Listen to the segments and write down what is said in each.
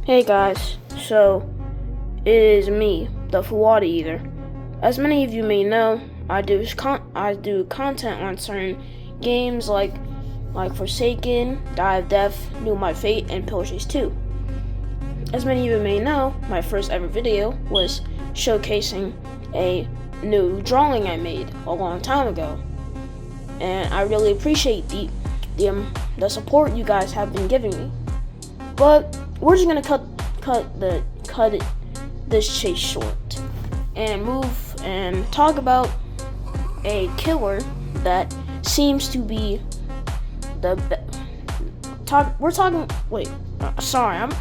Hey guys, so it is me, the Fuwada Eater. As many of you may know, I do content on certain games like Forsaken, Dive Death, Knew My Fate, and Pillagers 2. As many of you may know, my first ever video was showcasing a new drawing I made a long time ago, and I really appreciate the support you guys have been giving me. But we're just gonna cut this chase short and move and talk about a killer that seems to be the we're talking. Wait, sorry, I'm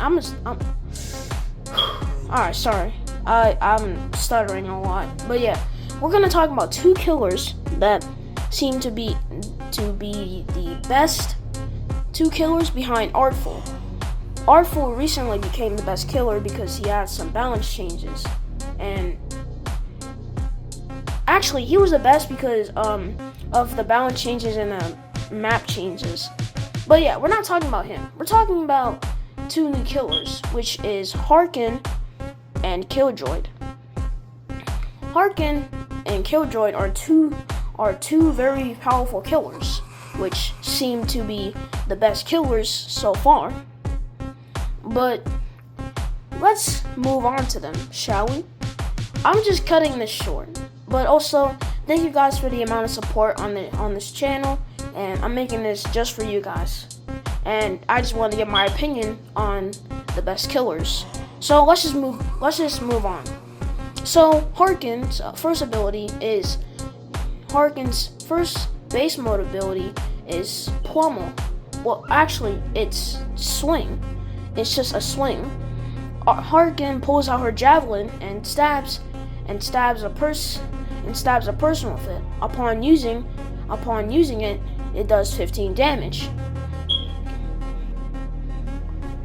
alright. Sorry, I'm stuttering a lot. But yeah, we're gonna talk about two killers that seem to be the best two killers behind Artful. Artful recently became the best killer because he had some balance changes, and actually he was the best because of the balance changes and the map changes. But yeah, we're not talking about him. We're talking about two new killers, which is Harken and Killdroid. Harken and Killdroid are two very powerful killers, which seem to be the best killers so far. But let's move on to them, shall we? I'm just cutting this short, but also thank you guys for the amount of support on this channel, and I'm making this just for you guys. And I just want to get my opinion on the best killers. So let's just move on. So Harken's first base mode ability is Pummel. Well, actually, it's Swing. It's just a swing. Harken pulls out her javelin and stabs a person with it. Upon using it, it does 15 damage.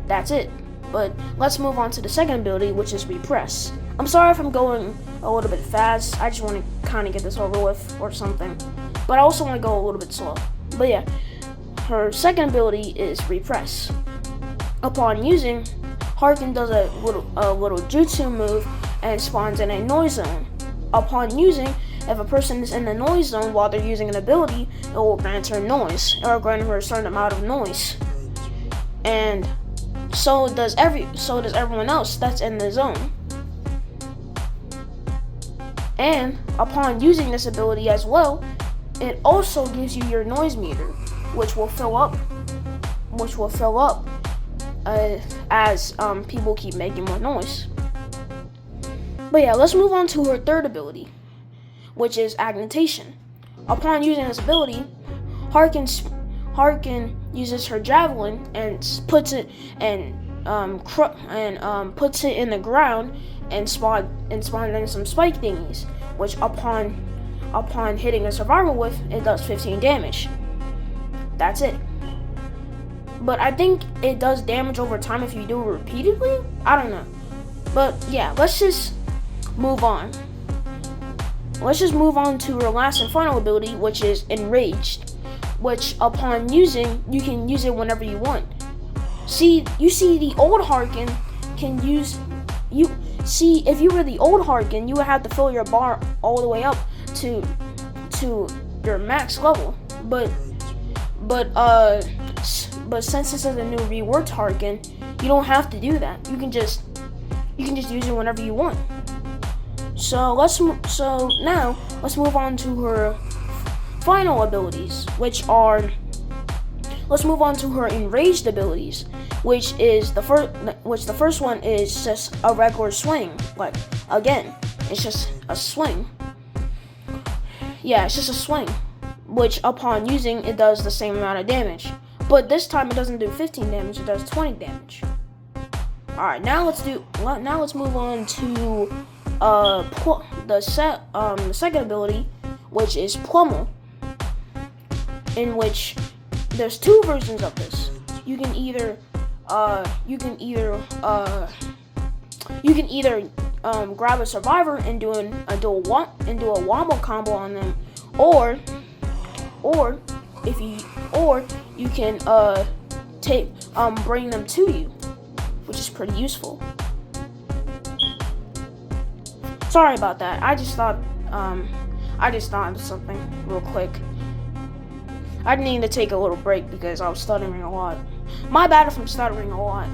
That's it. But let's move on to the second ability, which is Repress. I'm sorry if I'm going a little bit fast. I just want to kind of get this over with or something. But I also want to go a little bit slow. But yeah, her second ability is Repress. Upon using, Harken does a little jutsu move and spawns in a noise zone. Upon using, if a person is in the noise zone while they're using an ability, it will grant her noise. It will grant her a certain amount of noise. And so does everyone else that's in the zone. And upon using this ability as well, it also gives you your noise meter, which will fill up as people keep making more noise. But yeah, let's move on to her third ability, which is Augmentation. Upon using this ability, Harken uses her javelin and puts it in the ground and spawn in some spike thingies, which upon hitting a survival with, it does 15 damage. That's it. But I think it does damage over time if you do it repeatedly. I don't know. But yeah, let's just move on. Let's just move on to her last and final ability, which is Enraged, which upon using, you can use it whenever you want. You see the old Harken can use, if you were the old Harken, you would have to fill your bar all the way up to your max level. But since this is a new reworked Harken, you don't have to do that. You can just use it whenever you want. So now let's move on to her final abilities, let's move on to her Enraged abilities, which the first one is just a regular swing. Like, again, it's just a swing. Yeah, it's just a swing, which upon using, it does the same amount of damage. But this time it doesn't do 15 damage, it does 20 damage. Alright, now let's move on to the second ability, which is Pummel, in which there's two versions of this. You can either grab a survivor and do a wombo combo on them, or you can bring them to you, which is pretty useful. Sorry about that. I just thought of something real quick. I needed to take a little break because I was stuttering a lot. My bad if I'm stuttering a lot.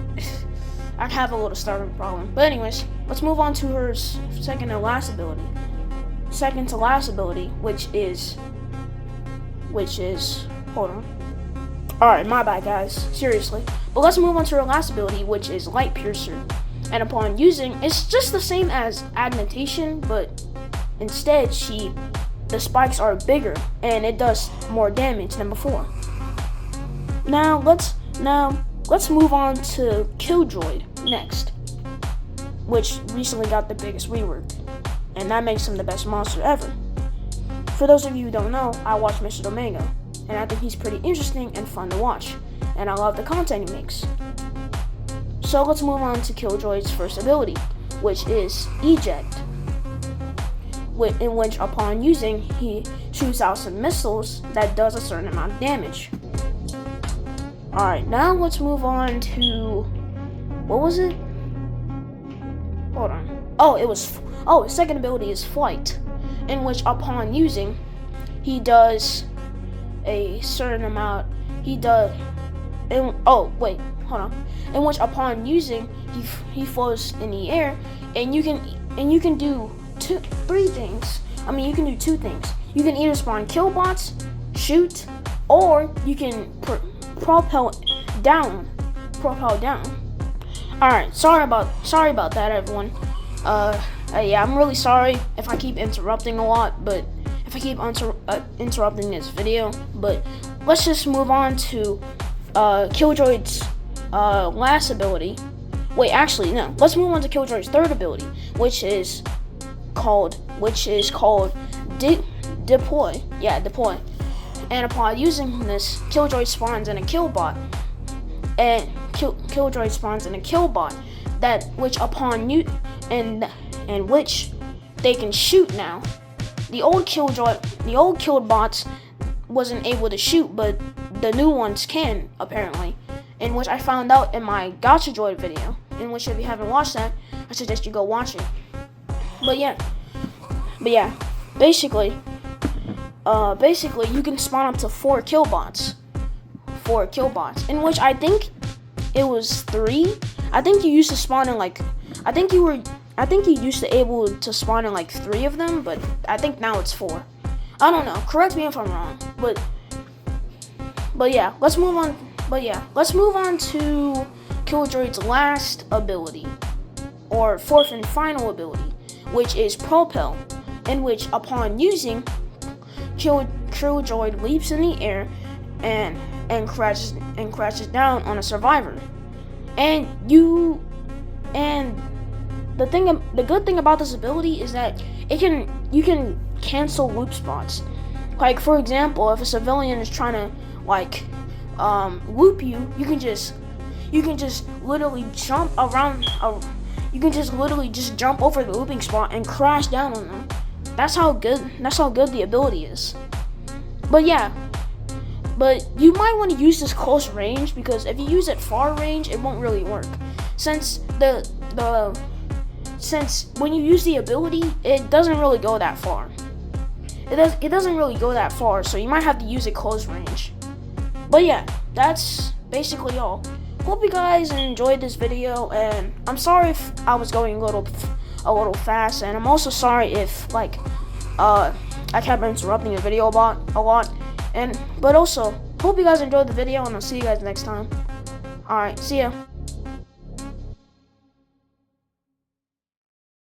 I have a little stuttering problem. But anyways, let's move on to her second to last ability. Second to last ability, which is, hold on. Alright, my bad guys, seriously. But let's move on to her last ability, which is Light Piercer. And upon using, it's just the same as Augmentation, but instead the spikes are bigger and it does more damage than before. Now let's move on to Killdroid next, which recently got the biggest rework, and that makes him the best monster ever. For those of you who don't know, I watch Mr. Domingo, and I think he's pretty interesting and fun to watch, and I love the content he makes. So let's move on to Killdroid's first ability, which is Eject, in which upon using, he shoots out some missiles that does a certain amount of damage. Alright, now let's move on to, what was it? Hold on. His second ability is Flight, in which upon using, he does a certain amount, in which upon using, he floats in the air, and you can do three things. I mean, you can do two things. You can either spawn kill bots, shoot, or you can propel down. Alright, sorry about that, everyone. Yeah, I'm really sorry if I keep interrupting a lot, but if I keep interrupting this video. But let's just move on to Killdroid's last ability. Wait, actually, no. Let's move on to Killdroid's third ability, which is called Deploy. Yeah, Deploy. And upon using this, Killdroid spawns in a kill bot, and Killdroid spawns in a kill bot which upon you and which they can shoot now. The old killed bots wasn't able to shoot, but the new ones can apparently, in which I found out in my Gotcha Droid video. In which, if you haven't watched that, I suggest you go watch it. But yeah, basically, you can spawn up to 4 kill bots, in which I think it was 3. I think you used to spawn in I think you used to able to spawn in 3 of them, but I think now it's 4. I don't know. Correct me if I'm wrong. But yeah, let's move on. Let's move on to Killdroid's last ability, or fourth and final ability, which is Propel, in which upon using, Killdroid leaps in the air and crashes down on a survivor. And the good thing about this ability is that you can cancel loop spots. Like, for example, if a civilian is trying to loop you, you can just literally jump around. You can just literally jump over the looping spot and crash down on them. That's how good the ability is. But you might want to use this close range, because if you use it far range, it won't really work. Since when you use the ability, it doesn't really go that far. It doesn't really go that far, so you might have to use it close range. But yeah, that's basically all. Hope you guys enjoyed this video, and I'm sorry if I was going a little fast, and I'm also sorry if I kept interrupting the video a lot. But also, hope you guys enjoyed the video, and I'll see you guys next time. Alright, see ya.